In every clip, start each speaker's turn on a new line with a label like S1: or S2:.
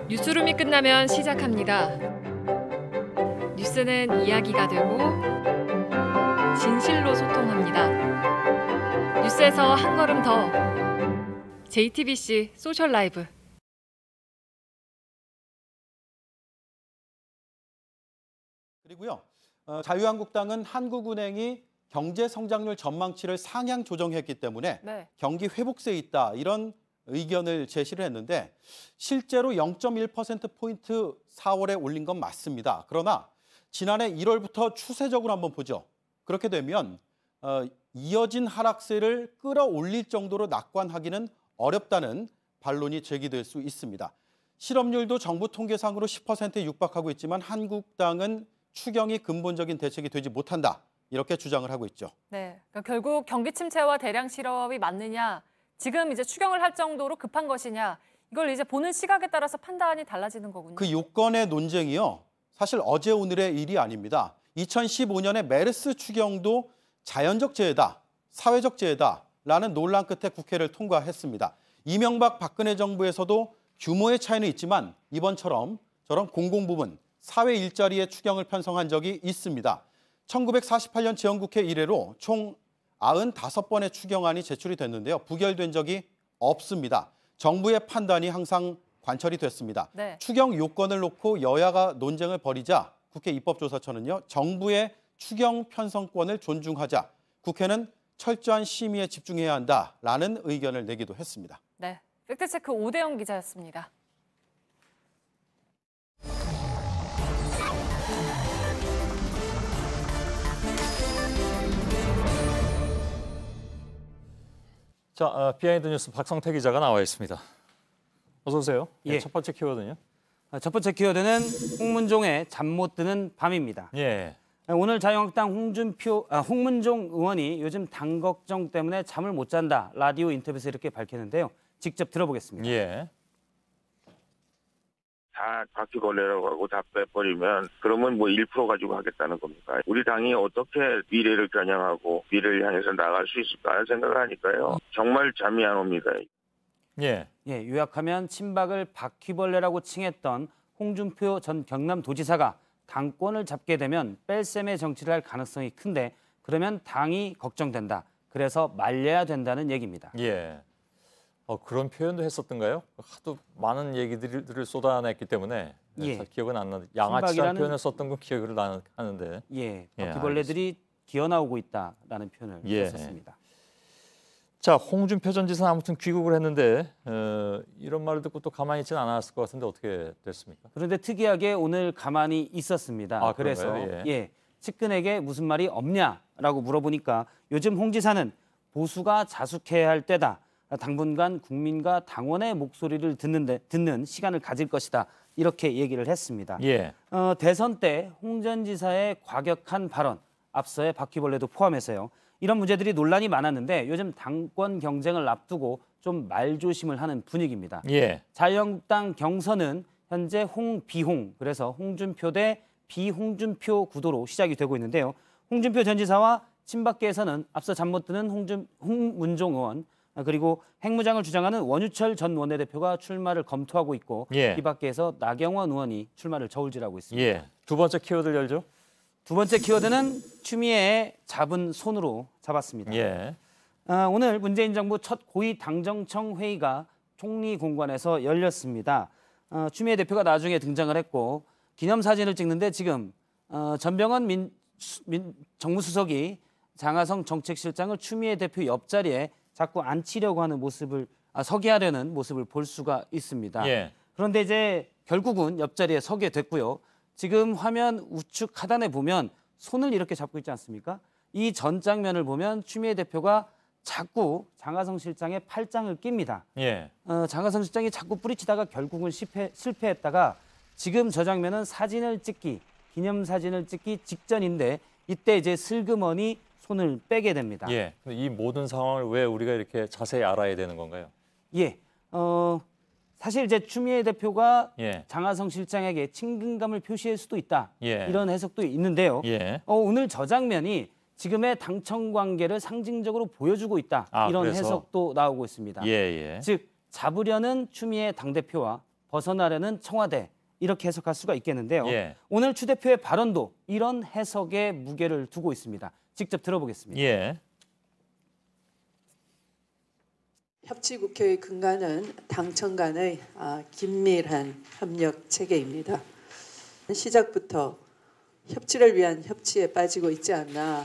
S1: 뉴스룸이 끝나면 시작합니다. 뉴스는 이야기가 되고 진실로 소통합니다. 뉴스에서 한 걸음 더. JTBC 소셜 라이브.
S2: 그리고요. 자유한국당은 한국은행이 경제 성장률 전망치를 상향 조정했기 때문에 경기 회복세에 있다 이런 의견을 제시를 했는데 실제로 0.1%포인트 4월에 올린 건 맞습니다. 그러나 지난해 1월부터 추세적으로 한번 보죠. 그렇게 되면 이어진 하락세를 끌어올릴 정도로 낙관하기는 어렵다는 반론이 제기될 수 있습니다. 실업률도 정부 통계상으로 10%에 육박하고 있지만 한국당은 추경이 근본적인 대책이 되지 못한다. 이렇게 주장을 하고 있죠.
S3: 네, 그러니까 결국 경기 침체와 대량 실업이 맞느냐, 지금 이제 추경을 할 정도로 급한 것이냐, 이걸 이제 보는 시각에 따라서 판단이 달라지는 거군요.
S2: 그 요건의 논쟁이요. 사실 어제 오늘의 일이 아닙니다. 2015년에 메르스 추경도 자연적 재해다, 사회적 재해다라는 논란 끝에 국회를 통과했습니다. 이명박 박근혜 정부에서도 규모의 차이는 있지만 이번처럼 저런 공공부문, 사회 일자리에 추경을 편성한 적이 있습니다. 1948년 지원국회 이래로 총 95번의 추경안이 제출이 됐는데요. 부결된 적이 없습니다. 정부의 판단이 항상 관철이 됐습니다. 추경 요건을 놓고 여야가 논쟁을 벌이자 국회 입법조사처는요. 정부의 추경 편성권을 존중하자 국회는 철저한 심의에 집중해야 한다라는 의견을 내기도 했습니다.
S3: 네, 팩트체크 오대영 기자였습니다.
S4: 자, 비하인드 뉴스 박성태 기자가 나와 있습니다. 어서 오세요.
S5: 예.
S4: 첫 번째 키워드는요?
S5: 첫 번째 키워드는 홍문종의 잠 못 드는 밤입니다.
S4: 예.
S5: 오늘 자유한국당 홍문종 의원이 요즘 당 걱정 때문에 잠을 못 잔다. 라디오 인터뷰에서 이렇게 밝혔는데요. 직접 들어보겠습니다.
S4: 예.
S6: 다 바퀴벌레라고 하고 다 빼버리면 그러면 뭐 1% 가지고 하겠다는 겁니까? 우리 당이 어떻게 미래를 겨냥하고 미래를 향해서 나갈 수 있을까 하는 생각을 하니까요. 정말 잠이 안 옵니다.
S4: 예.
S5: 예, 요약하면 친박을 바퀴벌레라고 칭했던 홍준표 전 경남도지사가 당권을 잡게 되면 뺄셈의 정치를 할 가능성이 큰데 그러면 당이 걱정된다. 그래서 말려야 된다는 얘기입니다.
S4: 예. 그런 표현도 했었던가요? 하도 많은 얘기들을 쏟아냈기 때문에 잘 기억은 안 나는데 양아치라는 표현을 썼던 건 기억을 나는데.
S5: 예, 바퀴벌레들이 기어나오고 있다라는 표현을 썼습니다.
S4: 자, 홍준표 전 지사는 아무튼 귀국을 했는데 이런 말을 듣고 또 가만히 있지는 않았을 것 같은데 어떻게 됐습니까?
S5: 그런데 특이하게 오늘 가만히 있었습니다. 그래서 측근에게 무슨 말이 없냐라고 물어보니까 요즘 홍 지사는 보수가 자숙해야 할 때다. 당분간 국민과 당원의 목소리를 듣는 시간을 가질 것이다. 이렇게 얘기를 했습니다.
S4: 예.
S5: 대선 때 홍 전 지사의 과격한 발언, 앞서의 바퀴벌레도 포함해서요. 이런 문제들이 논란이 많았는데 요즘 당권 경쟁을 앞두고 좀 말조심을 하는 분위기입니다.
S4: 예.
S5: 자유한국당 경선은 현재 홍비홍, 그래서 홍준표 대 비홍준표 구도로 시작이 되고 있는데요. 홍준표 전 지사와 친박계에서는 앞서 잠 못 드는 홍문종 의원, 그리고 핵무장을 주장하는 원유철 전 원내대표가 출마를 검토하고 있고 이 밖에서 나경원 의원이 출마를 저울질하고 있습니다.
S4: 예. 두 번째 키워드를 열죠.
S5: 두 번째 키워드는 추미애의 잡은 손으로 잡았습니다.
S4: 예.
S5: 오늘 문재인 정부 첫 고위 당정청 회의가 총리공관에서 열렸습니다. 추미애 대표가 나중에 등장을 했고 기념사진을 찍는데 지금 전병헌 정무수석이 장하성 정책실장을 추미애 대표 옆자리에 자꾸 앉히려고 하는 모습을 서게 하려는 모습을 볼 수가 있습니다.
S4: 예.
S5: 그런데 이제 결국은 옆자리에 서게 됐고요. 지금 화면 우측 하단에 보면 손을 이렇게 잡고 있지 않습니까? 이 전 장면을 보면 추미애 대표가 자꾸 장하성 실장의 팔짱을 낍니다.
S4: 예.
S5: 장하성 실장이 자꾸 뿌리치다가 결국은 실패했다가 지금 저 장면은 기념사진을 찍기 직전인데 이때 이제 슬그머니 손을 빼게 됩니다.
S4: 예. 이 모든 상황을 왜 우리가 이렇게 자세히 알아야 되는 건가요?
S5: 예. 사실 이제 추미애 대표가
S4: 예.
S5: 장하성 실장에게 친근감을 표시할 수도 있다.
S4: 예.
S5: 이런 해석도 있는데요.
S4: 예.
S5: 오늘 저 장면이 지금의 당청 관계를 상징적으로 보여주고 있다. 이런
S4: 그래서?
S5: 해석도 나오고 있습니다.
S4: 예.
S5: 즉 잡으려는 추미애 당대표와 벗어나려는 청와대 이렇게 해석할 수가 있겠는데요.
S4: 예.
S5: 오늘 추 대표의 발언도 이런 해석에 무게를 두고 있습니다. 직접 들어보겠습니다.
S4: 예.
S7: 협치국회의 근간은 당청 간의 긴밀한 협력 체계입니다. 시작부터 협치를 위한 협치에 빠지고 있지 않나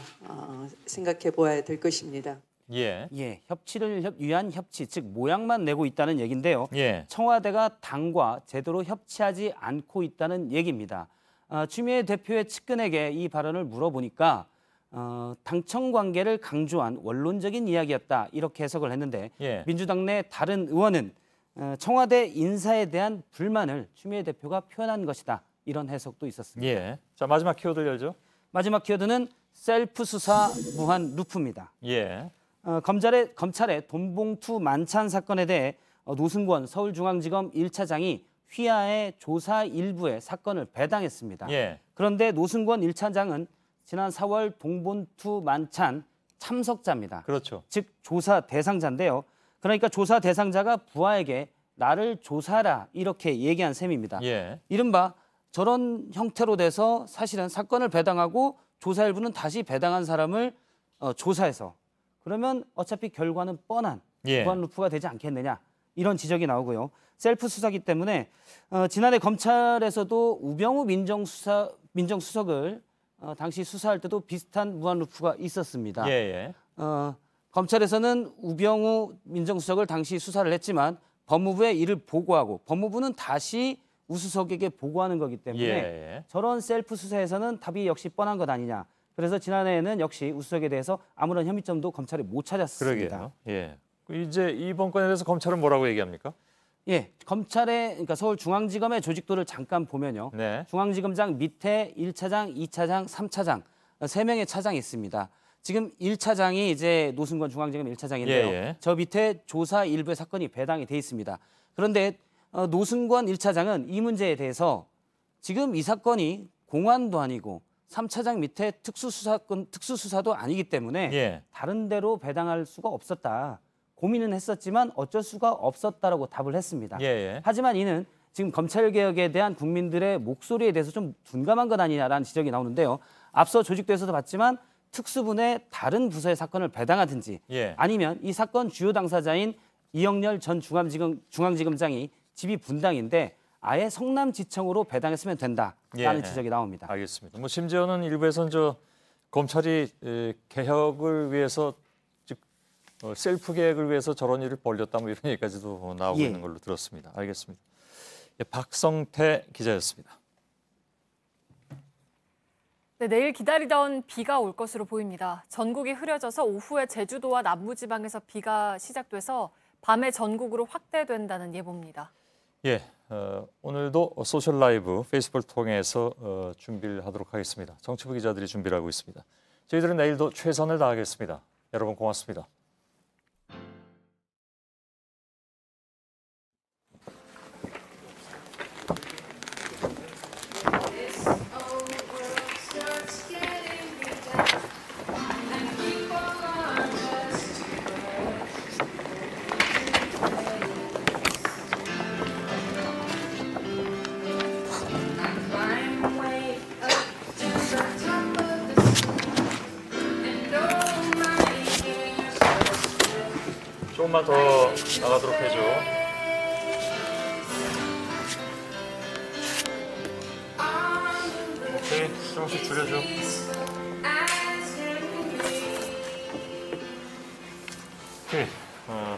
S7: 생각해 보아야 될 것입니다.
S4: 예.
S5: 예, 협치를 위한 협치, 즉 모양만 내고 있다는 얘기인데요.
S4: 예.
S5: 청와대가 당과 제대로 협치하지 않고 있다는 얘기입니다. 추미애 대표의 측근에게 이 발언을 물어보니까 당청 관계를 강조한 원론적인 이야기였다 이렇게 해석을 했는데
S4: 예.
S5: 민주당 내 다른 의원은 청와대 인사에 대한 불만을 추미애 대표가 표현한 것이다 이런 해석도 있었습니다.
S4: 예. 자, 마지막 키워드 열죠.
S5: 마지막 키워드는 셀프 수사 무한 루프입니다.
S4: 예.
S5: 검찰의 돈봉투 만찬 사건에 대해 노승권 서울중앙지검 1차장이 휘하의 조사 일부에 사건을 배당했습니다.
S4: 예.
S5: 그런데 노승권 1차장은 지난 4월 돈봉투 만찬 참석자입니다.
S4: 그렇죠.
S5: 즉 조사 대상자인데요. 그러니까 조사 대상자가 부하에게 나를 조사하라 이렇게 얘기한 셈입니다.
S4: 예.
S5: 이른바 저런 형태로 돼서 사실은 사건을 배당하고 조사 일부는 다시 배당한 사람을 조사해서 그러면 어차피 결과는 뻔한
S4: 예.
S5: 무한 루프가 되지 않겠느냐 이런 지적이 나오고요. 셀프 수사기 때문에 지난해 검찰에서도 우병우 민정수석을 당시 수사할 때도 비슷한 무한 루프가 있었습니다.
S4: 예.
S5: 검찰에서는 우병우 민정수석을 당시 수사를 했지만 법무부에 이를 보고하고 법무부는 다시 우수석에게 보고하는 거기 때문에
S4: 예.
S5: 저런 셀프 수사에서는 답이 역시 뻔한 것 아니냐. 그래서 지난해에는 역시 우수석에 대해서 아무런 혐의점도 검찰이 못 찾았습니다.
S4: 그러게요. 예. 이제 이번 건에 대해서 검찰은 뭐라고 얘기합니까?
S5: 예, 검찰의 그러니까 서울중앙지검의 조직도를 잠깐 보면요.
S4: 네.
S5: 중앙지검장 밑에 1차장, 2차장, 3차장 3명의 차장이 있습니다. 지금 1차장이 이제 노승권 중앙지검 1차장인데요.
S4: 예.
S5: 저 밑에 조사 일부의 사건이 배당이 돼 있습니다. 그런데 노승권 1차장은 이 문제에 대해서 지금 이 사건이 공안도 아니고 3차장 밑에 특수수사도 아니기 때문에
S4: 예.
S5: 다른 데로 배당할 수가 없었다. 고민은 했었지만 어쩔 수가 없었다라고 답을 했습니다.
S4: 예.
S5: 하지만 이는 지금 검찰개혁에 대한 국민들의 목소리에 대해서 좀 둔감한 것 아니냐라는 지적이 나오는데요. 앞서 조직도에서도 봤지만 특수분의 다른 부서의 사건을 배당하든지
S4: 예.
S5: 아니면 이 사건 주요 당사자인 이영렬 전 중앙지검장이 집이 분당인데 아예 성남지청으로 배당했으면 된다라는 지적이 나옵니다.
S4: 알겠습니다. 뭐 심지어는 일부에서는 검찰이 개혁을 위해서 즉 셀프 개혁을 위해서 저런 일을 벌였다 뭐 이런 얘기까지도 나오고 있는 걸로 들었습니다. 알겠습니다. 예, 박성태 기자였습니다.
S3: 네, 내일 기다리던 비가 올 것으로 보입니다. 전국이 흐려져서 오후에 제주도와 남부지방에서 비가 시작돼서 밤에 전국으로 확대된다는 예보입니다.
S4: 예, 오늘도 소셜 라이브 페이스북을 통해서 준비를 하도록 하겠습니다. 정치부 기자들이 준비를 하고 있습니다. 저희들은 내일도 최선을 다하겠습니다. 여러분 고맙습니다. 조금만 더 나가도록 해줘. 오케이, 조금씩 줄여줘. 오케이,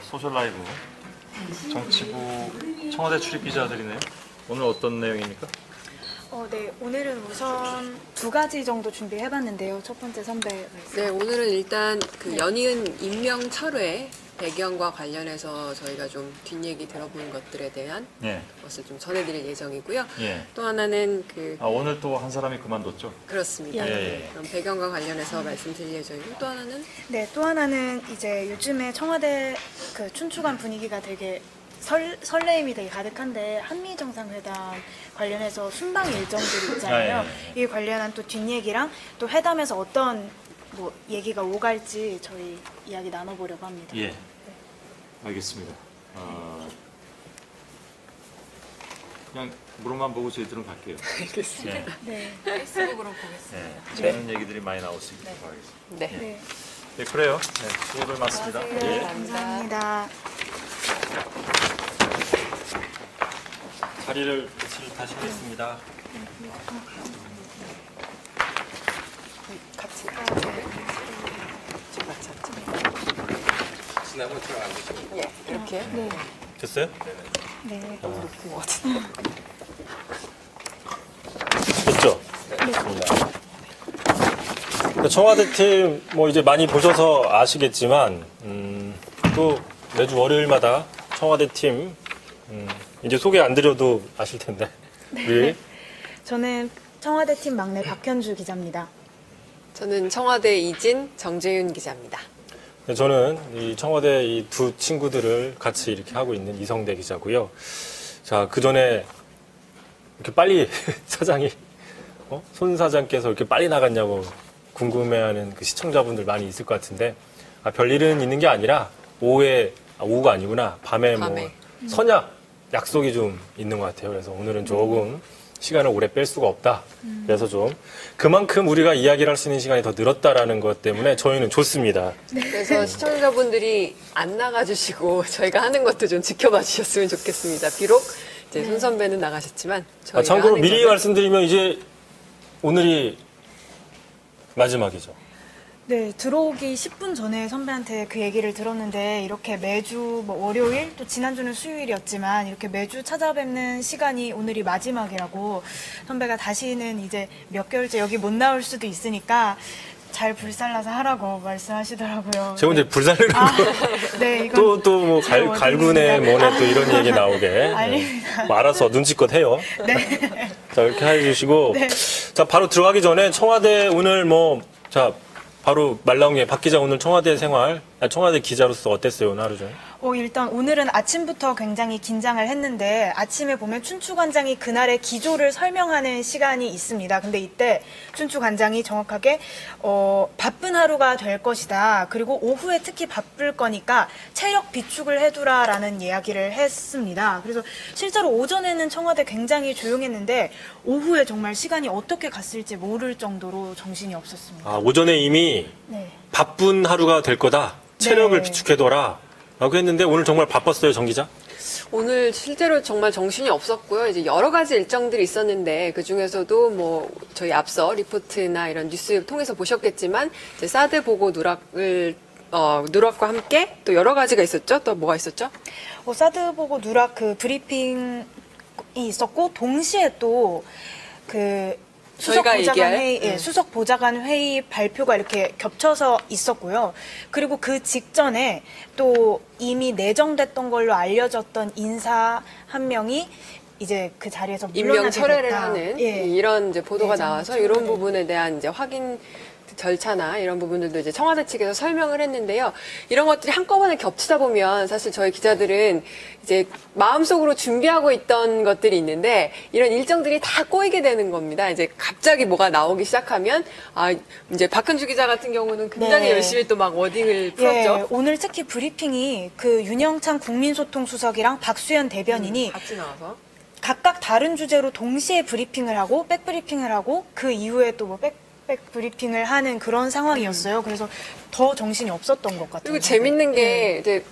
S4: 소셜 라이브 정치부 청와대 출입 기자들이네요. 오늘 어떤 내용입니까?
S8: 네, 오늘은 우선 2가지 정도 준비해봤는데요. 첫 번째 선배 말씀.
S9: 네, 오늘은 일단 그 연이은 임명 철회 배경과 관련해서 저희가 좀 뒷얘기 들어본 것들에 대한 것을 좀 전해드릴 예정이고요. 또 하나는
S4: 오늘 또 한 사람이 그만뒀죠?
S9: 그렇습니다. 그럼 배경과 관련해서 말씀드릴 예정이고 또 하나는?
S8: 네, 또 하나는 이제 요즘에 청와대 그 춘추관 분위기가 되게 설레임이 되게 가득한데 한미 정상회담 관련해서 순방 일정들이 있잖아요. 이 관련한 또 뒷얘기랑 또 회담에서 어떤 뭐 얘기가 오갈지 저희 이야기 나눠보려고 합니다.
S4: 예, 알겠습니다. 그냥 물어만 보고 저희들은 갈게요.
S9: 알겠습니다.
S8: 네.
S3: 페이스북으로 보겠습니다.
S4: 재밌는 얘기들이 많이 나올 수 있도록 하겠습니다.
S9: 네.
S8: 네.
S4: 네, 그래요. 네, 수고들 많습니다.
S8: 네,
S4: 예.
S8: 감사합니다.
S4: 자리를 다시겠습니다.
S9: 같이.
S10: 지나면 들어안 되죠.
S9: 예, 이렇게.
S8: 네.
S4: 됐어요?
S8: 네.
S9: 높은 것 같은데.
S11: 됐죠? 네. 청와대 팀 뭐 이제 많이 보셔서 아시겠지만 또 매주 월요일마다 청와대 팀 이제 소개 안 드려도 아실 텐데 우리
S8: 저는 청와대 팀 막내 박현주 기자입니다.
S9: 저는 청와대 이진 정재윤 기자입니다.
S11: 네, 저는 이 청와대 이 두 친구들을 같이 이렇게 하고 있는 이성대 기자고요. 자, 그 전에 이렇게 빨리 사장이 손 사장께서 이렇게 빨리 나갔냐고 궁금해하는 그 시청자분들 많이 있을 것 같은데 별일은 있는 게 아니라 오후가 아니구나 밤에 뭐 선약 약속이 좀 있는 것 같아요. 그래서 오늘은 조금 시간을 오래 뺄 수가 없다. 그래서 좀 그만큼 우리가 이야기를 할 수 있는 시간이 더 늘었다라는 것 때문에 저희는 좋습니다.
S9: 그래서 시청자분들이 안 나가주시고 저희가 하는 것도 좀 지켜봐 주셨으면 좋겠습니다. 비록 이제 손 선배는 나가셨지만 저희가
S11: 참고로
S9: 하는
S11: 미리
S9: 거는
S11: 말씀드리면 이제 오늘이 마지막이죠.
S8: 네, 들어오기 10분 전에 선배한테 그 얘기를 들었는데 이렇게 매주 뭐 월요일 또 지난주는 수요일이었지만 이렇게 매주 찾아뵙는 시간이 오늘이 마지막이라고 선배가 다시는 이제 몇 개월째 여기 못 나올 수도 있으니까 잘 불살라서 하라고 말씀하시더라고요.
S11: 제가 이제 불살르는 거.
S8: 네, 이건
S11: 또 뭐 갈군에 뭐네 또 이런 얘기 나오게.
S8: 아닙니다.
S11: 뭐 알아서 눈치껏 해요.
S8: 네.
S11: 자, 이렇게 해주시고.
S8: 네.
S11: 자, 바로 들어가기 전에 청와대 오늘 자, 바로 말 나온 게 박 기자 오늘 청와대 생활, 청와대 기자로서 어땠어요, 오늘 하루 종일?
S8: 일단 오늘은 아침부터 굉장히 긴장을 했는데 아침에 보면 춘추관장이 그날의 기조를 설명하는 시간이 있습니다. 근데 이때 춘추관장이 정확하게 바쁜 하루가 될 것이다. 그리고 오후에 특히 바쁠 거니까 체력 비축을 해두라라는 이야기를 했습니다. 그래서 실제로 오전에는 청와대 굉장히 조용했는데 오후에 정말 시간이 어떻게 갔을지 모를 정도로 정신이 없었습니다.
S11: 아, 오전에 이미
S8: 네.
S11: 바쁜 하루가 될 거다. 체력을
S8: 네.
S11: 비축해둬라. 라고 했는데 오늘 정말 바빴어요, 정 기자?
S9: 오늘 실제로 정말 정신이 없었고요. 이제 여러 가지 일정들이 있었는데 그 중에서도 뭐 저희 앞서 리포트나 이런 뉴스 통해서 보셨겠지만 이제 사드 보고 누락과 함께 또 여러 가지가 있었죠. 또 뭐가 있었죠?
S8: 사드 보고 누락 그 브리핑이 있었고 동시에 또 그 수석
S9: 저희가
S8: 보좌관
S9: 얘기할,
S8: 회의, 수석 보좌관 회의 발표가 이렇게 겹쳐서 있었고요. 그리고 그 직전에 또 이미 내정됐던 걸로 알려졌던 인사 한 명이 이제 그 자리에서
S9: 임명
S8: 물러나게
S9: 철회를
S8: 됐다.
S9: 하는
S8: 예.
S9: 이런 이제 보도가
S8: 내정
S9: 나와서
S8: 철회.
S9: 이런 부분에 대한 이제 확인 절차나 이런 부분들도 이제 청와대 측에서 설명을 했는데요. 이런 것들이 한꺼번에 겹치다 보면 사실 저희 기자들은 이제 마음속으로 준비하고 있던 것들이 있는데 이런 일정들이 다 꼬이게 되는 겁니다. 이제 갑자기 뭐가 나오기 시작하면 이제 박현주 기자 같은 경우는 굉장히
S8: 네.
S9: 열심히 또 막 워딩을 풀었죠.
S8: 예, 오늘 특히 브리핑이 그 윤영찬 국민소통수석이랑 박수현 대변인이
S9: 같이 나와서
S8: 각각 다른 주제로 동시에 브리핑을 하고 백브리핑을 하고 그 이후에 또 뭐 백브리핑을 하는 그런 상황이었어요. 그래서 더 정신이 없었던 것 같아요.
S9: 그리고 재밌는 게 이제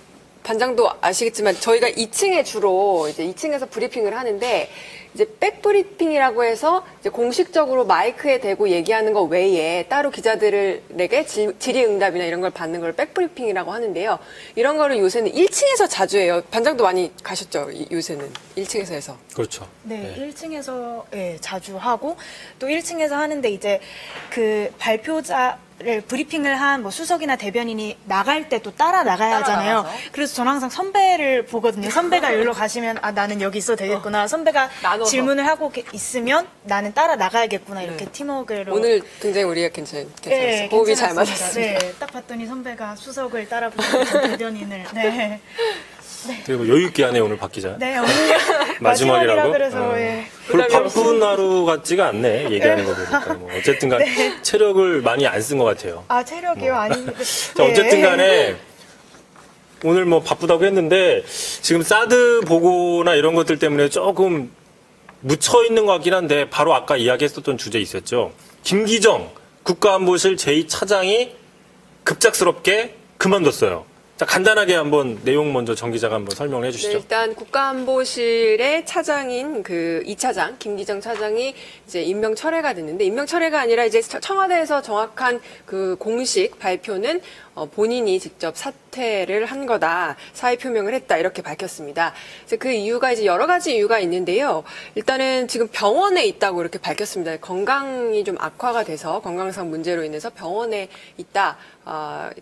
S9: 반장도 아시겠지만 저희가 2층에 주로 이제 2층에서 브리핑을 하는데 이제 백브리핑이라고 해서 이제 공식적으로 마이크에 대고 얘기하는 거 외에 따로 기자들에게 질의응답이나 이런 걸 받는 걸 백브리핑이라고 하는데요. 이런 거를 요새는 1층에서 자주 해요. 반장도 많이 가셨죠, 요새는 1층에서 해서.
S11: 그렇죠.
S8: 네, 1층에서 자주 하고 또 1층에서 하는데 이제 그 발표자를 브리핑을 한 뭐 수석이나 대변인이 나갈 때 또 따라 나가야 하잖아요.
S9: 나가서.
S8: 그래서 저는 항상 선배를 보거든요. 선배가 여기로 가시면 나는 여기 있어도 되겠구나. 선배가
S9: 나눠서.
S8: 질문을 하고 있으면 나는 따라 나가야겠구나. 이렇게
S9: 네.
S8: 팀워크로.
S9: 굉장히 굉장히 우리가 괜찮았어요.
S8: 네,
S9: 호흡이 잘
S8: 괜찮았습니다.
S9: 맞았습니다.
S8: 네, 딱 봤더니 선배가 수석을 따라 부르는 대변인을. 네.
S11: 되게 여유 있게 하네요, 오늘 박 기자.
S8: 네, 오늘
S11: 마지막이라고?
S8: 그래서
S11: 별로 바쁜 하루 같지가 않네, 얘기하는 거 보니까. 뭐 어쨌든 간에 체력을 많이 안 쓴 것 같아요.
S8: 체력이요? 아닙니다.
S11: 자, 어쨌든 간에 오늘 뭐 바쁘다고 했는데 지금 사드 보고나 이런 것들 때문에 조금 묻혀 있는 것 같긴 한데 바로 아까 이야기했었던 주제 있었죠. 김기정 국가안보실 제2차장이 급작스럽게 그만뒀어요. 자, 간단하게 한번 내용 먼저 정 기자가 한번 설명을 해주시죠.
S9: 네, 일단 국가안보실의 차장인 그 2차장 김기정 차장이 이제 임명 철회가 됐는데 임명 철회가 아니라 이제 청와대에서 정확한 그 공식 발표는 본인이 직접 사퇴를 한 거다, 사의 표명을 했다 이렇게 밝혔습니다. 그래서 그 이유가 이제 여러 가지 이유가 있는데요. 일단은 지금 병원에 있다고 이렇게 밝혔습니다. 건강이 좀 악화가 돼서 건강상 문제로 인해서 병원에 있다.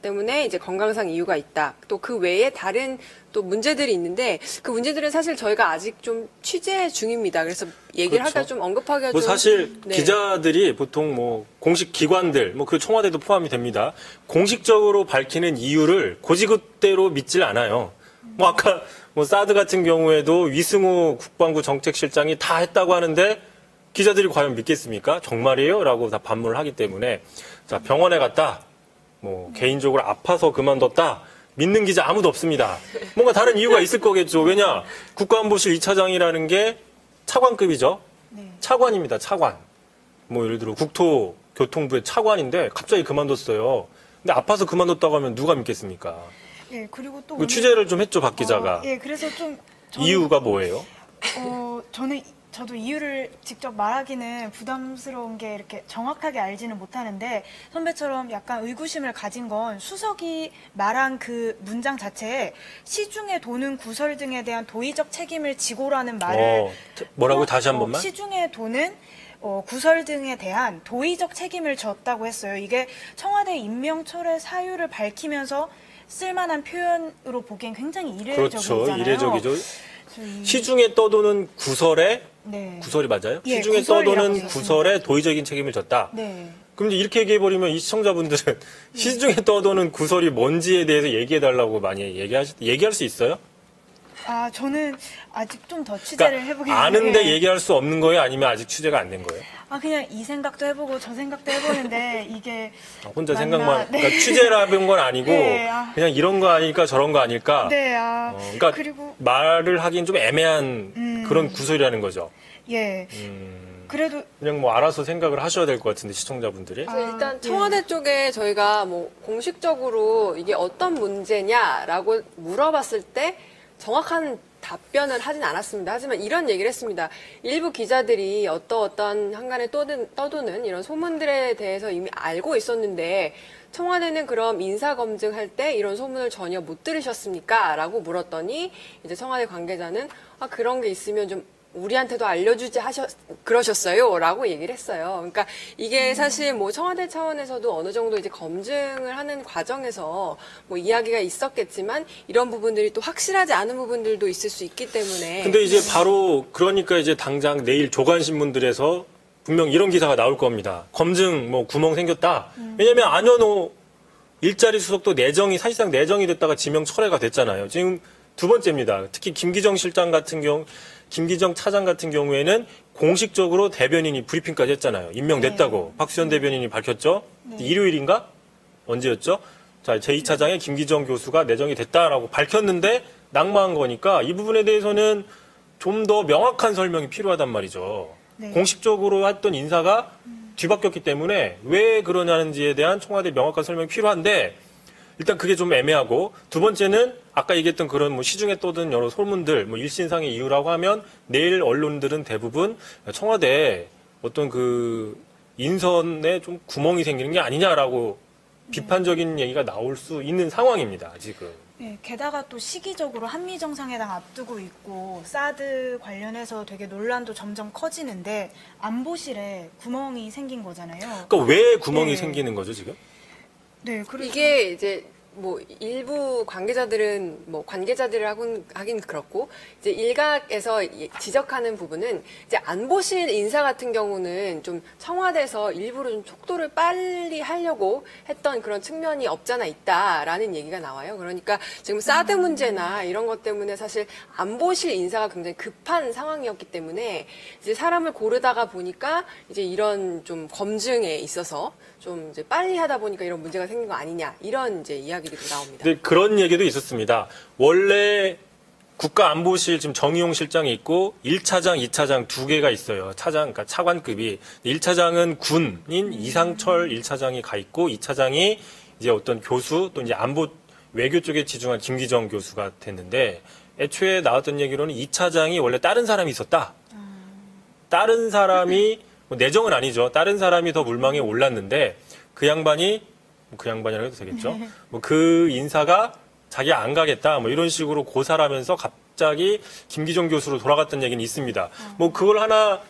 S9: 때문에 이제 건강상 이유가 있다. 또 그 외에 다른 또 문제들이 있는데 그 문제들은 사실 저희가 아직 좀 취재 중입니다. 그래서 얘기를
S11: 그렇죠.
S9: 하기가 좀 언급하기가
S11: 뭐
S9: 좀
S11: 사실
S9: 네.
S11: 기자들이 보통 뭐 공식 기관들, 뭐 그 청와대도 포함이 됩니다. 공식적으로 밝히는 이유를 고지그대로 믿질 않아요. 뭐 아까 뭐 사드 같은 경우에도 위승우 국방부 정책실장이 다 했다고 하는데 기자들이 과연 믿겠습니까? 정말이에요? 라고 다 반문을 하기 때문에 자, 병원에 갔다. 뭐 개인적으로 아파서 그만뒀다. 믿는 기자 아무도 없습니다. 뭔가 다른 이유가 있을 거겠죠. 왜냐? 국가안보실 2차장이라는 게 차관급이죠. 차관입니다. 차관. 뭐 예를 들어 국토교통부의 차관인데 갑자기 그만뒀어요. 근데 아파서 그만뒀다고 하면 누가 믿겠습니까?
S8: 예, 그리고 또
S11: 그 취재를 좀 했죠, 박 기자가.
S8: 예, 그래서 좀
S11: 이유가 뭐예요?
S8: 저도 이유를 직접 말하기는 부담스러운 게 이렇게 정확하게 알지는 못하는데 선배처럼 약간 의구심을 가진 건 수석이 말한 그 문장 자체에 시중에 도는 구설 등에 대한 도의적 책임을 지고라는 말을
S11: 뭐라고 다시 한 번만?
S8: 시중에 도는 구설 등에 대한 도의적 책임을 졌다고 했어요. 이게 청와대 임명 철회 사유를 밝히면서 쓸만한 표현으로 보기엔 굉장히 이례적이잖아요.
S11: 그렇죠. 이례적이죠. 시중에 떠도는 구설에
S8: 네.
S11: 구설이 맞아요?
S8: 예,
S11: 시중에
S8: 구설이라고
S11: 떠도는
S8: 되어 있습니다.
S11: 구설에 도의적인 책임을 졌다.
S8: 네.
S11: 그럼 이제 이렇게 얘기해버리면 이 시청자분들은 시중에 떠도는 구설이 뭔지에 대해서 얘기해달라고 많이 얘기할 수 있어요?
S8: 저는 아직 좀 더 취재를 해보긴
S11: 그러니까 아는데
S8: 예.
S11: 얘기할 수 없는 거예요? 아니면 아직 취재가 안 된 거예요?
S8: 그냥 이 생각도 해보고 저 생각도 해보는데 이게
S11: 혼자
S8: 맞나?
S11: 생각만,
S8: 네.
S11: 그러니까 취재라는 건 아니고
S8: 네,
S11: 그냥 이런 거 아닐까 저런 거 아닐까.
S8: 네,
S11: 그러니까
S8: 그리고
S11: 말을 하긴 좀 애매한 그런 구설이라는 거죠.
S8: 예. 그래도
S11: 그냥 뭐 알아서 생각을 하셔야 될 것 같은데 시청자분들이.
S9: 그래서 일단 청와대 쪽에 저희가 뭐 공식적으로 이게 어떤 문제냐라고 물어봤을 때 정확한 답변을 하진 않았습니다. 하지만 이런 얘기를 했습니다. 일부 기자들이 어떤 한간에 떠도는 이런 소문들에 대해서 이미 알고 있었는데 청와대는 그럼 인사검증할 때 이런 소문을 전혀 못 들으셨습니까? 라고 물었더니 이제 청와대 관계자는 그런 게 있으면 좀 우리한테도 알려주지 그러셨어요? 라고 얘기를 했어요. 그러니까 이게 사실 뭐 청와대 차원에서도 어느 정도 이제 검증을 하는 과정에서 뭐 이야기가 있었겠지만 이런 부분들이 또 확실하지 않은 부분들도 있을 수 있기 때문에.
S11: 근데 이제 바로 그러니까 이제 당장 내일 조간신문들에서 분명 이런 기사가 나올 겁니다. 검증 뭐 구멍 생겼다. 왜냐면 안현호 일자리 수석도 사실상 내정이 됐다가 지명 철회가 됐잖아요. 지금 두 번째입니다. 특히 김기정 차장 같은 경우에는 공식적으로 대변인이 브리핑까지 했잖아요. 임명됐다고. 박수현 대변인이 밝혔죠. 일요일인가? 언제였죠? 자, 제2차장에 김기정 교수가 내정이 됐다라고 밝혔는데 낙마한 거니까 이 부분에 대해서는 좀 더 명확한 설명이 필요하단 말이죠.
S8: 네.
S11: 공식적으로 했던 인사가 뒤바뀌었기 때문에 왜 그러냐는지에 대한 청와대 명확한 설명이 필요한데 일단 그게 좀 애매하고 두 번째는 아까 얘기했던 그런 뭐 시중에 떠든 여러 소문들 뭐 일신상의 이유라고 하면 내일 언론들은 대부분 청와대 어떤 그 인선에 좀 구멍이 생기는 게 아니냐라고 비판적인 얘기가 나올 수 있는 상황입니다, 지금.
S8: 네, 게다가 또 시기적으로 한미 정상회담 앞두고 있고 사드 관련해서 되게 논란도 점점 커지는데 안보실에 구멍이 생긴 거잖아요.
S11: 그러니까 왜 구멍이
S8: 네.
S11: 생기는 거죠, 지금?
S8: 네, 그리고
S9: 이게 이제 뭐 일부 관계자들은 뭐 관계자들을 하긴 그렇고 이제 일각에서 지적하는 부분은 이제 안보실 인사 같은 경우는 좀 청와대에서 일부러 좀 속도를 빨리 하려고 했던 그런 측면이 없잖아 있다라는 얘기가 나와요. 그러니까 지금 사드 문제나 이런 것 때문에 사실 안보실 인사가 굉장히 급한 상황이었기 때문에 이제 사람을 고르다가 보니까 이제 이런 좀 검증에 있어서 좀 이제 빨리 하다 보니까 이런 문제가 생긴 거 아니냐 이런 이제 이야기들이 나옵니다.
S11: 근데 그런 얘기도 있었습니다. 원래 국가안보실 지금 정의용 실장이 있고 1차장, 2차장 두 개가 있어요. 차장, 그러니까 차관급이. 1차장은 군인 이상철 1차장이 가 있고 2차장이 이제 어떤 교수 또 이제 안보 외교 쪽에 지중한 김기정 교수가 됐는데 애초에 나왔던 얘기로는 2차장이 원래 다른 사람이 있었다. 다른 사람이 뭐 내정은 아니죠. 다른 사람이 더 물망에 올랐는데 그 양반이 그 양반이라고 해도 되겠죠. 뭐 그 인사가 자기가 안 가겠다 뭐 이런 식으로 고사를 하면서 갑자기 김기정 교수로 돌아갔던 얘기는 있습니다. 뭐 그걸 하나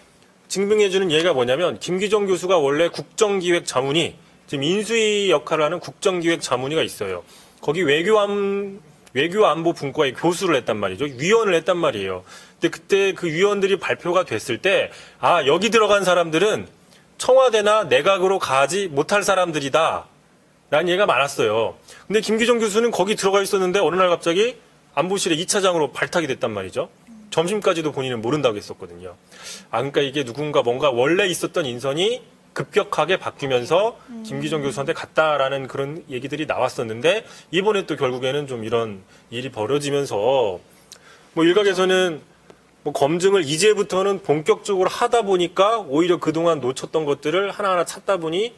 S11: 증명해주는 예가 뭐냐면 김기정 교수가 원래 국정기획 자문위 지금 인수위 역할을 하는 국정기획 자문위가 있어요. 거기 외교안보 분과의 교수를 했단 말이죠. 위원을 했단 말이에요. 근데 그때 그 위원들이 발표가 됐을 때 아 여기 들어간 사람들은 청와대나 내각으로 가지 못할 사람들이다 라는 얘기가 많았어요. 근데 김기정 교수는 거기 들어가 있었는데 어느 날 갑자기 안보실의 2차장으로 발탁이 됐단 말이죠. 점심까지도 본인은 모른다고 했었거든요. 아 그러니까 이게 누군가 뭔가 원래 있었던 인선이 급격하게 바뀌면서 김기정 교수한테 갔다라는 그런 얘기들이 나왔었는데 이번에 또 결국에는 좀 이런 일이 벌어지면서 뭐 일각에서는 뭐 검증을 이제부터는 본격적으로 하다 보니까 오히려 그동안 놓쳤던 것들을 하나하나 찾다 보니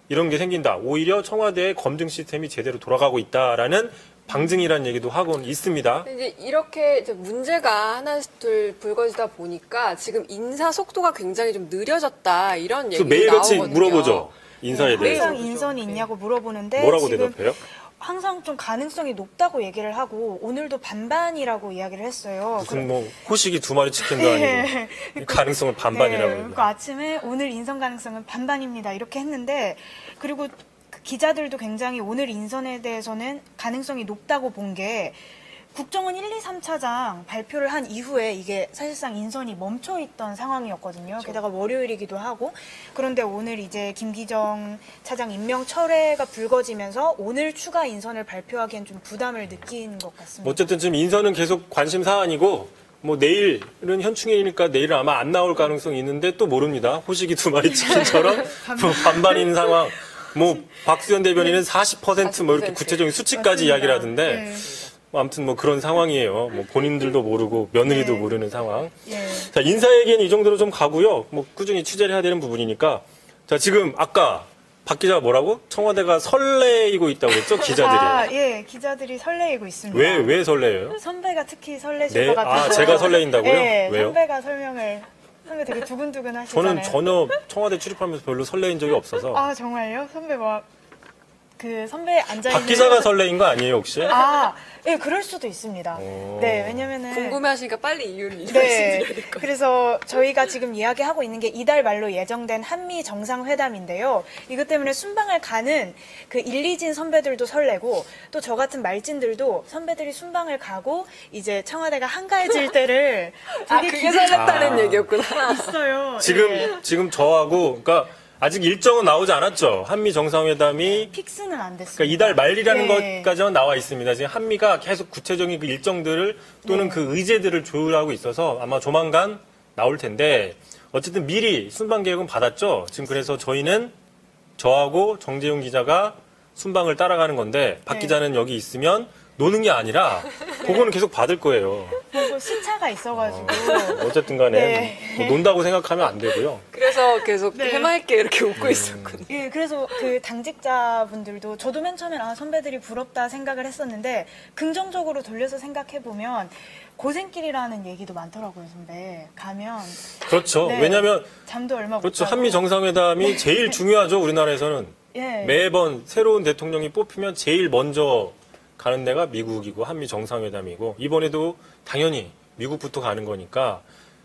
S11: 이런 게 생긴다. 오히려 청와대의 검증 시스템이 제대로 돌아가고 있다라는 방증이라는 얘기도 하고는 있습니다.
S9: 이제 이렇게 이제 문제가 하나씩 둘 불거지다 보니까 지금 인사 속도가 굉장히 좀 느려졌다 이런 얘기가
S11: 매일같이
S9: 나오거든요.
S11: 물어보죠. 인사에 대해서.
S8: 항상 인선이 있냐고 물어보는데
S11: 뭐라고
S8: 지금
S11: 대답해요?
S8: 항상 좀 가능성이 높다고 얘기를 하고 오늘도 반반이라고 이야기를 했어요.
S11: 무슨 뭐 호식이 두 마리 치킨도 아니고 가능성을 반반이라고
S8: 네,
S11: 얘기해요.
S8: 그 아침에 오늘 인선 가능성은 반반입니다 이렇게 했는데 그리고 그 기자들도 굉장히 오늘 인선에 대해서는 가능성이 높다고 본 게 국정원 1, 2, 3차장 발표를 한 이후에 이게 사실상 인선이 멈춰있던 상황이었거든요.
S9: 그렇죠.
S8: 게다가 월요일이기도 하고 그런데 오늘 이제 김기정 차장 임명 철회가 불거지면서 오늘 추가 인선을 발표하기엔 좀 부담을 느낀 것 같습니다.
S11: 어쨌든 지금 인선은 계속 관심 사안이고 뭐 내일은 현충일이니까 내일은 아마 안 나올 가능성이 있는데 또 모릅니다. 호식이 두 마리 치킨처럼 뭐 반반인 상황. 뭐 박수현 대변인은 40% 뭐 이렇게 구체적인 수치까지
S8: 맞습니다.
S11: 이야기를 하던데
S8: 네.
S11: 뭐 아무튼 뭐 그런 상황이에요. 뭐 본인들도 모르고 며느리도
S8: 네.
S11: 모르는 상황.
S8: 예.
S11: 자, 인사 얘기는 이 정도로 좀 가고요. 뭐 꾸준히 취재를 해야 되는 부분이니까. 자, 지금 아까 박 기자가 뭐라고? 청와대가 설레이고 있다고 그랬죠? 기자들이.
S8: 아, 예, 기자들이 설레이고 있습니다.
S11: 왜 설레요?
S8: 선배가 특히 설레실
S11: 네,
S8: 것 같아서.
S11: 아, 제가 설레인다고요?
S8: 네,
S11: 왜요?
S8: 선배가 선배 되게 두근두근 하시잖아요.
S11: 저는 전혀 청와대 출입하면서 별로 설레인 적이 없어서.
S8: 아, 정말요? 선배 그 선배 앉아있는.
S11: 박 기자가 설레인 거 아니에요, 혹시?
S8: 아, 예, 그럴 수도 있습니다.
S11: 오.
S8: 네, 왜냐면은.
S9: 궁금해하시니까 빨리 이유를
S8: 네.
S9: 말씀드려야 될 것 같아요.
S8: 그래서 저희가 지금 이야기하고 있는 게 이달 말로 예정된 한미 정상회담인데요. 이것 때문에 순방을 가는 그 1, 2진 선배들도 설레고 또 저 같은 말진들도 선배들이 순방을 가고 이제 청와대가 한가해질 때를 되게
S9: 그게 설렜다는
S11: 아.
S9: 얘기였구나.
S8: 있어요.
S11: 지금 저하고, 그러니까 아직 일정은 나오지 않았죠. 한미 정상회담이.
S8: 픽스는 안 됐습니다.
S11: 그러니까 이달 말이라는
S8: 네.
S11: 것까지만 나와 있습니다. 지금 한미가 계속 구체적인 그 일정들을 또는
S8: 네.
S11: 그 의제들을 조율하고 있어서 아마 조만간 나올 텐데 어쨌든 미리 순방 계획은 받았죠. 지금 그래서 저하고 정재용 기자가 순방을 따라가는 건데 박
S8: 네.
S11: 기자는 여기 있으면 노는 게 아니라 그거는 계속 받을 거예요.
S8: 그리고 시차가 있어가지고.
S11: 어쨌든 간에
S8: 네.
S11: 뭐 논다고 생각하면 안 되고요.
S9: 그래서 계속
S8: 네.
S9: 해맑게 이렇게 웃고 있었군요.
S8: 예, 그래서 그 당직자분들도 저도 맨 처음엔 선배들이 부럽다 생각을 했었는데 긍정적으로 돌려서 생각해 보면 고생길이라는 얘기도 많더라고요, 선배. 가면
S11: 그렇죠.
S8: 네.
S11: 왜냐하면
S8: 잠도 얼마 못
S11: 그렇죠.
S8: 자고.
S11: 한미 정상회담이 제일 중요하죠. 우리나라에서는.
S8: 예.
S11: 매번 새로운 대통령이 뽑히면 제일 먼저 가는 데가 미국이고 한미 정상회담이고 이번에도 당연히 미국부터 가는 거니까.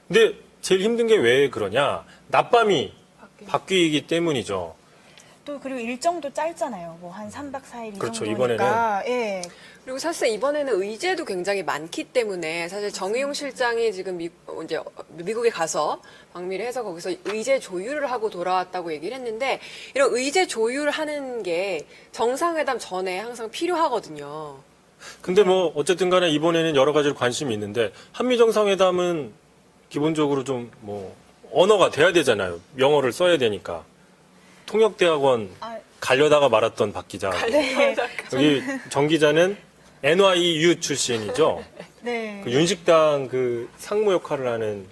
S11: 근데 제일 힘든 게 왜 그러냐? 낮밤이 바뀌기 때문이죠.
S8: 또 그리고 일정도 짧잖아요. 뭐 한 3박 4일 이
S11: 그렇죠,
S8: 정도니까. 예.
S9: 그리고 사실 이번에는 의제도 굉장히 많기 때문에 사실 정의용 실장이 지금 이제 미국에 가서 방미를 해서 거기서 의제 조율을 하고 돌아왔다고 얘기를 했는데 이런 의제 조율하는 게 정상회담 전에 항상 필요하거든요.
S11: 근데 뭐 어쨌든 간에 이번에는 여러 가지로 관심이 있는데 한미 정상회담은 기본적으로 좀 뭐 언어가 돼야 되잖아요. 영어를 써야 되니까. 통역대학원 가려다가 말았던 박 기자.
S8: 네.
S11: 여기 정 기자는 NYU 출신이죠.
S8: 네.
S11: 그 윤식당 그 상무 역할을 하는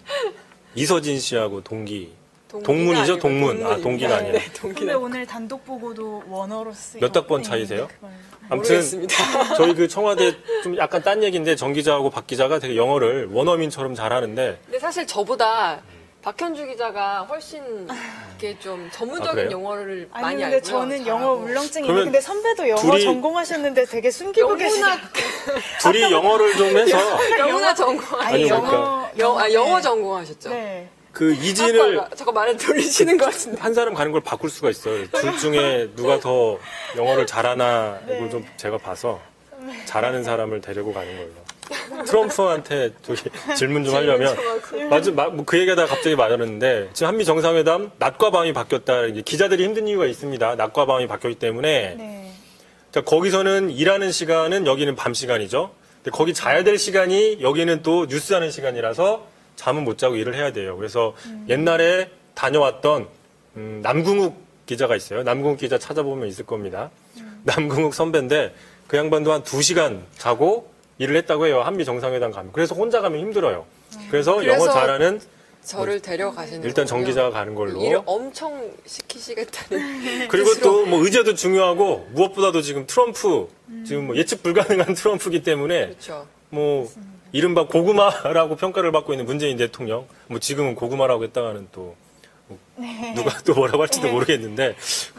S11: 이서진 씨하고 동문이죠? 동문. 동기가 아니라.
S8: 근데 오늘 단독 보고도 원어로 쓰여.
S11: 몇 학번 차이세요?
S8: 그걸.
S11: 아무튼
S9: 모르겠습니다.
S11: 저희 그 청와대 좀 약간 딴 얘기인데 정 기자하고 박 기자가 되게 영어를 원어민처럼 잘하는데
S9: 근데 사실 저보다 박현주 기자가 훨씬 이렇게 좀 전문적인 영어를
S8: 아니
S9: 많이
S8: 근데
S9: 알고요.
S8: 저는 영어 울렁증이
S11: 그러면
S8: 있는데 선배도 영어 전공하셨는데 되게 숨기고 계시다.
S11: 둘이 영어를 좀 해서
S9: 영문학 전공
S11: 아니,
S9: 영어 전공하셨죠.
S8: 네.
S11: 그 이진을
S9: 잠깐 말을 돌리시는 것 같은데.
S11: 한 사람 가는 걸 바꿀 수가 있어요. 둘 중에 누가 더 영어를 잘하나 이걸 좀 제가 봐서 잘하는 사람을 데리고 가는 걸로. 트럼프한테 저기 질문 좀 하려면 그 얘기하다가 갑자기 맞았는데 지금 한미 정상회담 낮과 밤이 바뀌었다. 이제 기자들이 힘든 이유가 있습니다. 낮과 밤이 바뀌었기 때문에
S8: 네.
S11: 자, 거기서는 일하는 시간은 여기는 밤 시간이죠. 근데 거기 자야 될 시간이 여기는 또 뉴스하는 시간이라서 잠은 못 자고 일을 해야 돼요. 그래서 옛날에 다녀왔던 남궁욱 기자가 있어요. 남궁욱 기자 찾아보면 있을 겁니다. 남궁욱 선배인데 그 양반도 한 2시간 자고 일을 했다고 해요. 한미 정상회담 가면. 그래서 혼자 가면 힘들어요. 그래서 영어 잘하는
S9: 저를 데려가시는
S11: 일단 정
S9: 거군요.
S11: 기자가 가는 걸로.
S9: 일을 엄청 시키시겠다는.
S11: 그리고 또 뭐 의제도 중요하고 무엇보다도 지금 트럼프 지금 뭐 예측 불가능한 트럼프이기 때문에
S9: 그렇죠.
S11: 뭐 이른바 고구마라고 평가를 받고 있는 문재인 대통령. 뭐 지금은 고구마라고 했다가는 또 누가 또 뭐라고 할지도 모르겠는데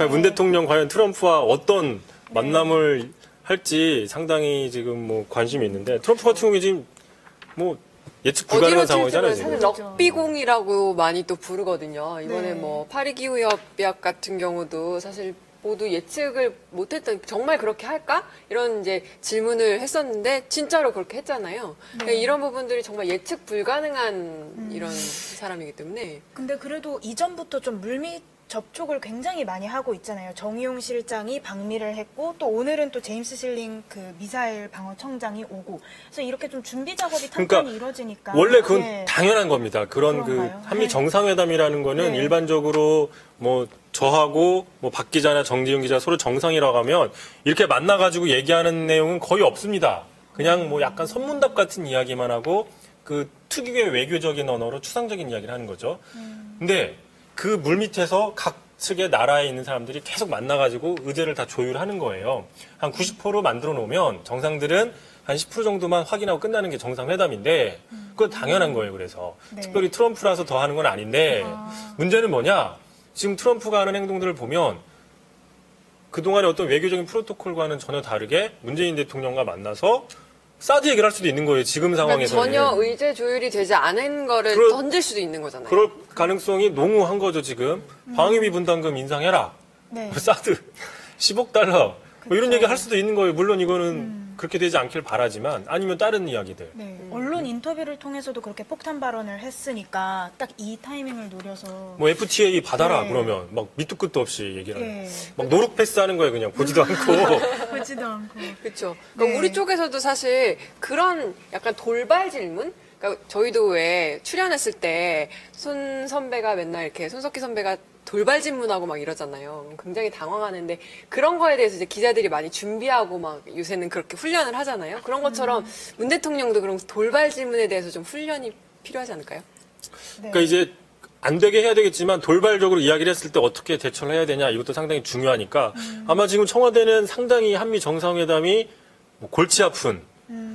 S11: 문 대통령 과연 트럼프와 어떤 만남을 할지 상당히 지금 뭐 관심이 있는데 트럼프 같은 경우에 지금 뭐 예측 불가능한 상황이잖아요.
S9: 사실
S11: 지금.
S9: 럭비공이라고 많이 또 부르거든요. 이번에
S8: 네.
S9: 뭐 파리기후협약 같은 경우도 사실 모두 예측을 못했던 정말 그렇게 할까? 이런 이제 질문을 했었는데 진짜로 그렇게 했잖아요. 그러니까 이런 부분들이 정말 예측 불가능한 이런 사람이기 때문에.
S8: 근데 그래도 이전부터 좀 물밑 접촉을 굉장히 많이 하고 있잖아요. 정의용 실장이 방미를 했고 또 오늘은 또 제임스 실링 그 미사일 방어청장이 오고 그래서 이렇게 좀 준비 작업이 탄탄히
S11: 그러니까
S8: 이루어지니까
S11: 원래 그건
S8: 네.
S11: 당연한 겁니다. 그런
S8: 그런가요?
S11: 그 한미
S8: 네.
S11: 정상회담이라는 거는
S8: 네.
S11: 일반적으로 뭐 저하고 뭐 박 기자나 정지윤 기자 서로 정상이라고 하면 이렇게 만나가지고 얘기하는 내용은 거의 없습니다. 그냥 뭐 약간 선문답 같은 이야기만 하고 그 특유의 외교적인 언어로 추상적인 이야기를 하는 거죠. 근데 그 물밑에서 각 측의 나라에 있는 사람들이 계속 만나가지고 의제를 다 조율하는 거예요. 한 90% 만들어 놓으면 정상들은 한 10% 정도만 확인하고 끝나는 게 정상회담인데 그건 당연한 거예요. 그래서
S8: 네.
S11: 특별히 트럼프라서 더 하는 건 아닌데 문제는 뭐냐? 지금 트럼프가 하는 행동들을 보면 그동안의 어떤 외교적인 프로토콜과는 전혀 다르게 문재인 대통령과 만나서 사드 얘기를 할 수도 있는 거예요. 지금
S9: 그러니까
S11: 상황에서는.
S9: 전혀 의제 조율이 되지 않은 거를 던질 수도 있는 거잖아요.
S11: 그럴 가능성이 농후한 거죠, 지금. 방위비 분담금 인상해라.
S8: 네.
S11: 사드 10억 달러. 뭐 이런 얘기 할 수도 있는 거예요. 물론 이거는 그렇게 되지 않길 바라지만 아니면 다른 이야기들.
S8: 네. 언론 인터뷰를 통해서도 그렇게 폭탄 발언을 했으니까 딱 이 타이밍을 노려서
S11: 뭐 FTA 받아라
S8: 네.
S11: 그러면 막 밑도 끝도 없이 얘기를 하는.
S8: 네.
S11: 막 노룩 패스하는 거예요, 그냥 보지도 않고.
S8: 보지도 않고
S9: 그렇죠. 그러니까
S8: 네.
S9: 우리 쪽에서도 사실 그런 약간 돌발 질문? 그러니까 저희도 왜 출연했을 때 손 선배가 맨날 이렇게 손석희 선배가 돌발 질문하고 막 이러잖아요. 굉장히 당황하는데 그런 거에 대해서 이제 기자들이 많이 준비하고 막 요새는 그렇게 훈련을 하잖아요. 그런 것처럼 문 대통령도 그런 돌발 질문에 대해서 좀 훈련이 필요하지 않을까요?
S11: 그러니까 이제 안 되게 해야 되겠지만 돌발적으로 이야기를 했을 때 어떻게 대처를 해야 되냐 이것도 상당히 중요하니까 아마 지금 청와대는 상당히 한미 정상회담이 뭐 골치 아픈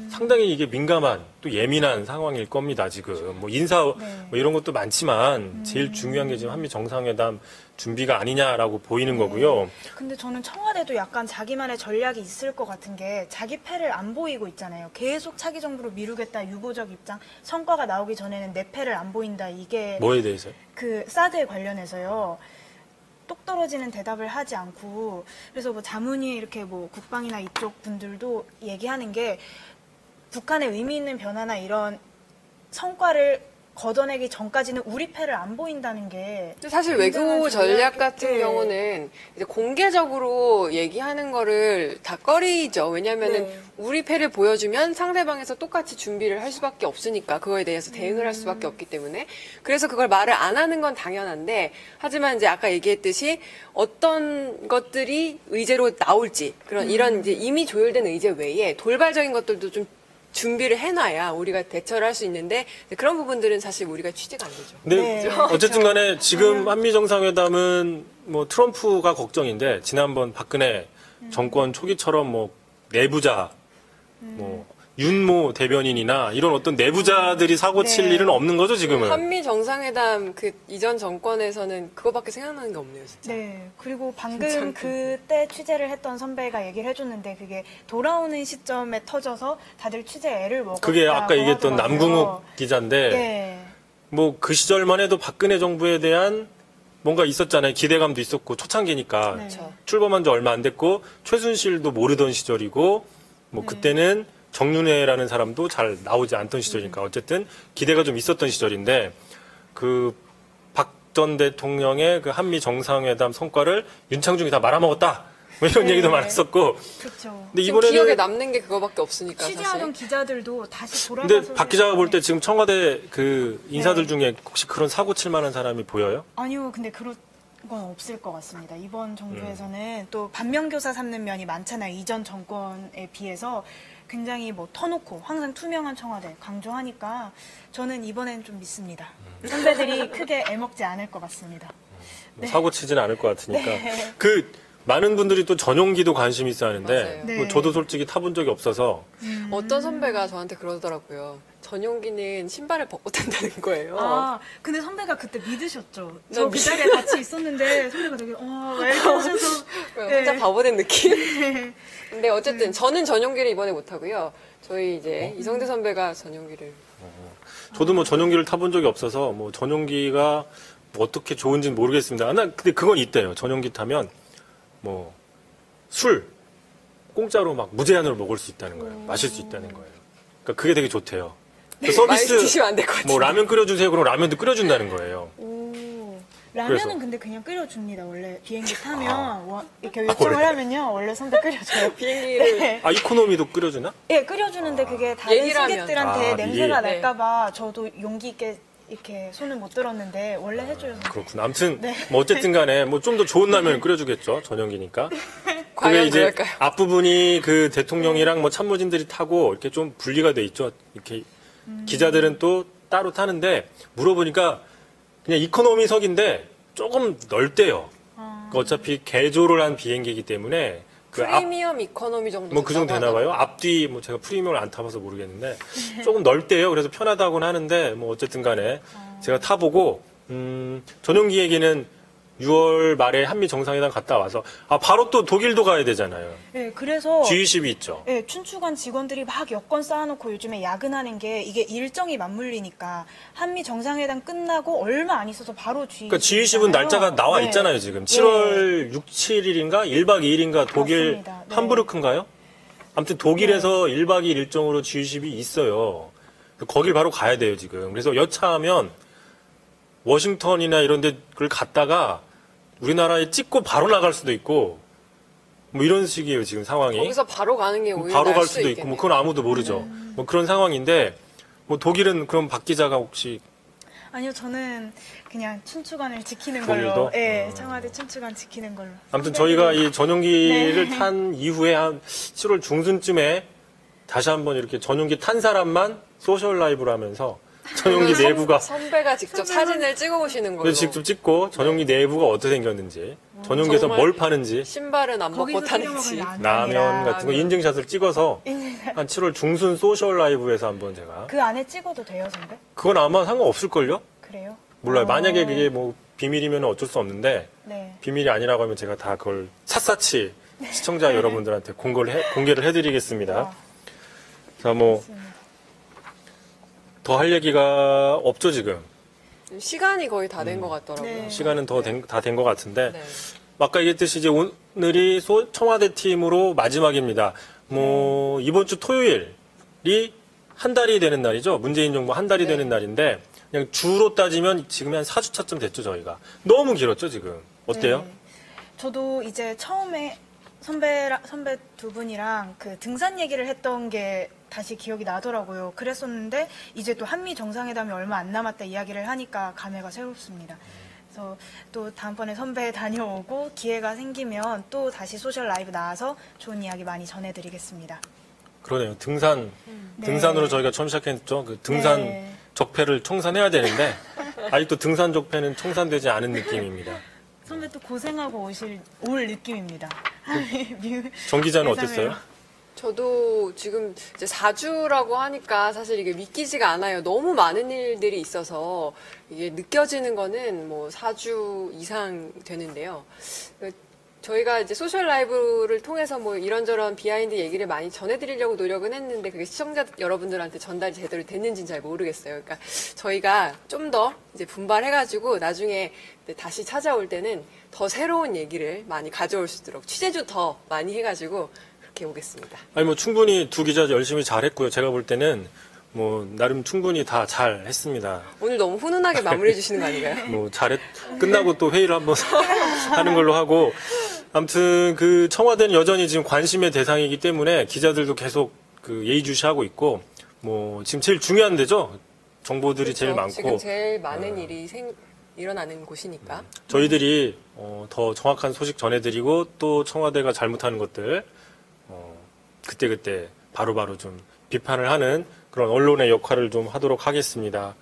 S11: 상당히 이게 민감한 또 예민한 상황일 겁니다. 지금 뭐 인사 뭐 이런 것도 많지만 제일 중요한 게 지금 한미 정상회담 준비가 아니냐라고 보이는 거고요.
S8: 근데 저는 청와대도 약간 자기만의 전략이 있을 것 같은 게 자기 패를 안 보이고 있잖아요. 계속 차기 정부로 미루겠다 유보적 입장. 성과가 나오기 전에는 내 패를 안 보인다. 이게
S11: 뭐에 대해서요?
S8: 그 사드에 관련해서요. 똑 떨어지는 대답을 하지 않고 그래서 뭐 자문위 이렇게 뭐 국방이나 이쪽 분들도 얘기하는 게 북한의 의미 있는 변화나 이런 성과를 걷어내기 전까지는 우리 패를 안 보인다는 게
S9: 근데 사실 외교 전략 같은
S8: 네.
S9: 경우는 이제 공개적으로 얘기하는 거를 다 꺼리죠. 왜냐면은
S8: 네.
S9: 우리 패를 보여주면 상대방에서 똑같이 준비를 할 수밖에 없으니까 그거에 대해서 대응을 할 수밖에 없기 때문에 그래서 그걸 말을 안 하는 건 당연한데 하지만 이제 아까 얘기했듯이 어떤 것들이 의제로 나올지 그런 이런 이제 이미 조율된 의제 외에 돌발적인 것들도 좀 준비를 해놔야 우리가 대처를 할 수 있는데 그런 부분들은 사실 우리가 취재가 안 되죠.
S11: 근데
S8: 네.
S11: 어쨌든 간에 지금 한미 정상회담은 뭐 트럼프가 걱정인데 지난번 박근혜 정권 초기처럼 뭐 내부자 뭐 윤모 대변인이나 이런 어떤 내부자들이 사고 칠
S8: 네.
S11: 일은 없는 거죠, 지금은.
S9: 한미 정상회담 그 이전 정권에서는 그거밖에 생각나는 게 없네요, 진짜.
S8: 네. 그리고 방금 그때 취재를 했던 선배가 얘기를 해줬는데 그게 돌아오는 시점에 터져서 다들 취재에 애를 먹었다고
S11: 그게 아까 얘기했던
S8: 하더라고요.
S11: 남궁욱 기자인데
S8: 네.
S11: 뭐 그 시절만 해도 박근혜 정부에 대한 뭔가 있었잖아요. 기대감도 있었고 초창기니까
S8: 네.
S9: 그렇죠.
S11: 출범한 지 얼마 안 됐고 최순실도 모르던 시절이고 뭐 그때는 정윤회라는 사람도 잘 나오지 않던 시절이니까 어쨌든 기대가 좀 있었던 시절인데 그 박 전 대통령의 그 한미 정상회담 성과를 윤창중이 다 말아먹었다. 뭐 이런
S8: 네.
S11: 얘기도 많았었고.
S8: 그렇죠.
S11: 근데
S9: 지금 기억에
S11: 이번에는
S9: 남는 게 그거밖에 없으니까
S8: 취재하던
S9: 사실.
S8: 기자들도 다시 돌아가서
S11: 근데 박 기자가 볼 때
S8: 네.
S11: 지금 청와대 그 인사들
S8: 네.
S11: 중에 혹시 그런 사고 칠 만한 사람이 보여요?
S8: 아니요, 근데 그런 건 없을 것 같습니다. 이번 정부에서는 또 반면교사 삼는 면이 많잖아요. 이전 정권에 비해서 굉장히 뭐 터놓고 항상 투명한 청와대 강조하니까 저는 이번엔 좀 믿습니다. 선배들이 크게 애먹지 않을 것 같습니다.
S11: 뭐 사고 치지는 않을 것 같으니까.
S8: 네.
S11: 그 많은 분들이 또 전용기도 관심 있어 하는데
S9: 맞아요.
S8: 네.
S11: 뭐 저도 솔직히 타본 적이 없어서
S9: 어떤 선배가 저한테 그러더라고요. 전용기는 신발을 벗고 탄다는 거예요.
S8: 아, 근데 선배가 그때 믿으셨죠? 저
S9: 난
S8: 그 자리에 같이 있었는데 선배가 되게 왜 이렇게 하셔서
S9: 혼자
S8: 네.
S9: 바보 된 느낌?
S8: 네.
S9: 근데 어쨌든 저는 전용기를 이번에 못 타고요. 저희 이제 이성대 선배가 전용기를.
S11: 저도 뭐 전용기를 타본 적이 없어서 뭐 전용기가 뭐 어떻게 좋은지는 모르겠습니다. 아, 나 근데 그건 있대요. 전용기 타면 뭐 술 공짜로 막 무제한으로 먹을 수 있다는 거예요. 마실 수 있다는 거예요. 그러니까 그게 되게 좋대요. 그
S9: 많이
S11: 서비스
S9: 드시면 안 될 것 같아요.
S11: 뭐 라면 끓여주세요. 그럼 라면도 끓여준다는 거예요.
S8: 라면은
S11: 그래서.
S8: 근데 그냥 끓여줍니다. 원래 비행기 타면 이렇게 요청을 하면요. 원래 선배 끓여줘요.
S9: 비행기를
S8: 네.
S11: 아 이코노미도 끓여주나?
S8: 예, 끓여주는데 그게 다른
S9: 얘기를 하면.
S8: 승객들한테
S11: 아,
S8: 냄새가
S9: 미리.
S8: 날까봐 저도 용기 있게 이렇게 손을 못 들었는데 원래 해줘요. 선배.
S11: 그렇구나. 아무튼
S8: 네.
S11: 뭐 어쨌든 간에 뭐 좀 더 좋은 라면을 끓여주겠죠. 전용기니까. 그게
S9: 과연
S11: 이제
S9: 그럴까요?
S11: 앞부분이 그 대통령이랑 뭐 참모진들이 타고 이렇게 좀 분리가 돼 있죠. 이렇게 기자들은 또 따로 타는데 물어보니까 그냥 이코노미석인데 조금 넓대요. 그러니까 어차피 개조를 한 비행기이기 때문에 그 앞,
S9: 프리미엄 이코노미 정도.
S11: 뭐 그 정도 되나 봐요. 앞뒤 뭐 제가 프리미엄을 안 타봐서 모르겠는데 조금 넓대요. 그래서 편하다고는 하는데 뭐 어쨌든 간에 제가 타보고 전용기 얘기는 6월 말에 한미 정상회담 갔다 와서 바로 또 독일도 가야 되잖아요.
S8: 예, 그래서
S11: G20이 있죠.
S8: 예, 춘추관 직원들이 막 여권 쌓아놓고 요즘에 야근하는 게 이게 일정이 맞물리니까 한미 정상회담 끝나고 얼마 안 있어서 바로 G20.
S11: 그러니까 G20은 날짜가 나와 있잖아요, 지금. 7월 6, 7일인가? 1박 2일인가 독일
S8: 맞습니다. 네.
S11: 함부르크인가요? 아무튼 독일에서 1박 2일 일정으로 G20이 있어요. 거길 바로 가야 돼요, 지금. 그래서 여차하면 워싱턴이나 이런 데를 갔다가 우리나라에 찍고 바로 나갈 수도 있고 뭐 이런 식이에요, 지금 상황이.
S9: 거기서 바로 가는 게 오히려
S11: 바로
S9: 나을
S11: 갈
S9: 수도
S11: 수도 있고
S9: 있겠네요.
S11: 뭐 그건 아무도 모르죠. 뭐 그런 상황인데 뭐 독일은 그럼 박 기자가 혹시
S8: 아니요, 저는 그냥 춘추관을 지키는
S11: 독일도?
S8: 걸로. 예, 청와대 춘추관 지키는 걸로.
S11: 아무튼 저희가 이 전용기를
S8: 네.
S11: 탄 이후에 한 7월 중순쯤에 다시 한번 이렇게 전용기 탄 사람만 소셜 라이브를 하면서 전용기 내부가
S9: 선배가 직접 사진을 찍어오시는 걸로.
S11: 직접 찍고 전용기 내부가 어떻게 생겼는지 전용기에서
S9: 정말
S11: 뭘 파는지
S9: 신발은 안 벗고
S8: 거기서
S9: 타는지.
S8: 끓여 먹을
S11: 라면 같은 거 인증샷을 찍어서
S8: 인증샷.
S11: 한 7월 중순 소셜 라이브에서 한번 제가
S8: 그 안에 찍어도 돼요, 선배?
S11: 그건 아마 상관없을걸요?
S8: 그래요?
S11: 몰라요.
S8: 어.
S11: 만약에 그게 뭐 비밀이면 어쩔 수 없는데
S8: 네.
S11: 비밀이 아니라고 하면 제가 다 그걸 샅샅이 시청자 여러분들한테 공개를 해드리겠습니다. 자, 뭐 더 할 얘기가 없죠 지금.
S9: 시간이 거의 다 된 것 같더라고요.
S8: 네.
S11: 시간은 다 된 것 같은데
S9: 네.
S11: 아까 얘기했듯이 이제 오늘이 청와대 팀으로 마지막입니다. 뭐 이번 주 토요일이 한 달이 되는 날이죠. 문재인 정부 한 달이
S9: 네.
S11: 되는 날인데 그냥 주로 따지면 지금 한 4주차쯤 됐죠 저희가. 너무 길었죠 지금. 어때요?
S8: 네. 저도 이제 처음에 선배 두 분이랑 그 등산 얘기를 했던 게 다시 기억이 나더라고요. 그랬었는데 이제 또 한미 정상회담이 얼마 안 남았다 이야기를 하니까 감회가 새롭습니다. 그래서 또 다음번에 선배 다녀오고 기회가 생기면 또 다시 소셜 라이브 나와서 좋은 이야기 많이 전해드리겠습니다.
S11: 그러네요. 등산으로 저희가 처음 시작했죠. 그 등산
S8: 네.
S11: 적폐를 청산해야 되는데 아직도 등산 적폐는 청산되지 않은 느낌입니다.
S8: 선배 또 고생하고 올 느낌입니다.
S11: 정 기자는 어땠어요?
S9: 저도 지금 이제 4주라고 하니까 사실 이게 믿기지가 않아요. 너무 많은 일들이 있어서 이게 느껴지는 거는 뭐 4주 이상 되는데요. 저희가 이제 소셜 라이브를 통해서 뭐 이런저런 비하인드 얘기를 많이 전해드리려고 노력은 했는데 그게 시청자 여러분들한테 전달이 제대로 됐는지는 잘 모르겠어요. 그러니까 저희가 좀 더 이제 분발해가지고 나중에 다시 찾아올 때는 더 새로운 얘기를 많이 가져올 수 있도록 취재도 더 많이 해가지고 그렇게 오겠습니다.
S11: 아니 뭐 충분히 두 기자 열심히 잘했고요. 제가 볼 때는 뭐 나름 충분히 다 잘했습니다.
S9: 오늘 너무 훈훈하게 마무리해 주시는 거 아닌가요?
S11: 뭐 끝나고 또 회의를 한번 하는 걸로 하고 아무튼 그 청와대는 여전히 지금 관심의 대상이기 때문에 기자들도 계속 그 예의주시하고 있고 뭐 지금 제일 중요한 데죠. 정보들이
S9: 그렇죠.
S11: 제일 많고
S9: 지금 제일 많은 일이 일어나는 곳이니까.
S11: 저희들이 더 정확한 소식 전해드리고 또 청와대가 잘못하는 것들 그때그때 바로바로 좀 비판을 하는 그런 언론의 역할을 좀 하도록 하겠습니다.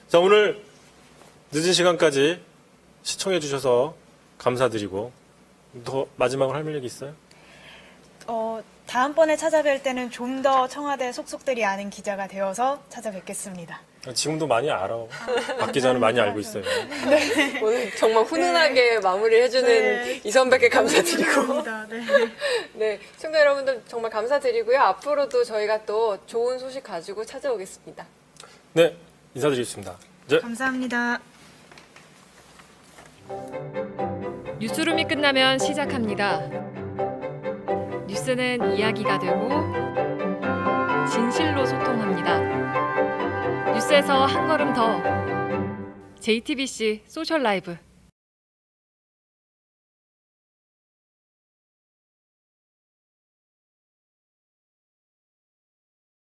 S11: 자, 오늘 늦은 시간까지 시청해 주셔서 감사드리고 더 마지막으로 할 얘기 있어요?
S8: 다음번에 찾아뵐 때는 좀 더 청와대 속속들이 아는 기자가 되어서 찾아뵙겠습니다.
S11: 지금도 많이 알아. 박 기자는 많이 알고 있어요.
S9: 네. 오늘 정말 훈훈하게 마무리를 해주는 이선배께 감사드리고. 네, 시청자 여러분들 정말 감사드리고요. 앞으로도 저희가 또 좋은 소식 가지고 찾아오겠습니다.
S11: 네, 인사드리겠습니다. 네.
S8: 감사합니다.
S1: 뉴스룸이 끝나면 시작합니다. 뉴스는 이야기가 되고 진실로 소통합니다. 뉴스에서 한 걸음 더 JTBC 소셜 라이브